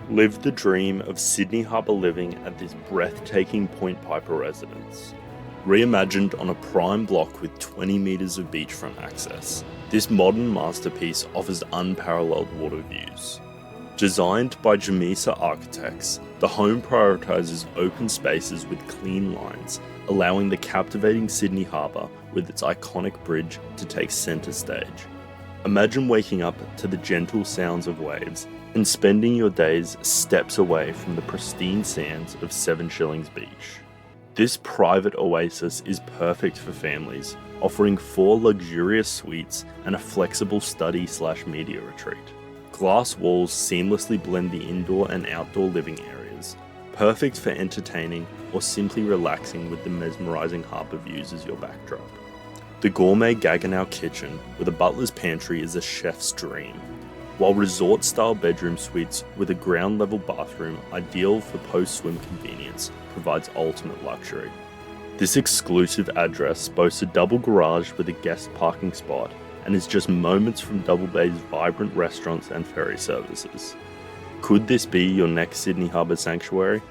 Live the dream of Sydney Harbour living at this breathtaking Point Piper residence. Reimagined on a prime block with 20 metres of beachfront access, this modern masterpiece offers unparalleled water views. Designed by Jamisa Architects, the home prioritises open spaces with clean lines, allowing the captivating Sydney Harbour with its iconic bridge to take centre stage. Imagine waking up to the gentle sounds of waves and spending your days steps away from the pristine sands of 7 Shillings Beach. This private oasis is perfect for families, offering 4 luxurious suites and a flexible study/media retreat. Glass walls seamlessly blend the indoor and outdoor living areas, perfect for entertaining or simply relaxing with the mesmerizing harbour views as your backdrop. The gourmet Gaggenau kitchen with a butler's pantry is a chef's dream, while resort-style bedroom suites with a ground-level bathroom ideal for post-swim convenience provides ultimate luxury. This exclusive address boasts a double garage with a guest parking spot and is just moments from Double Bay's vibrant restaurants and ferry services. Could this be your next Sydney Harbour sanctuary?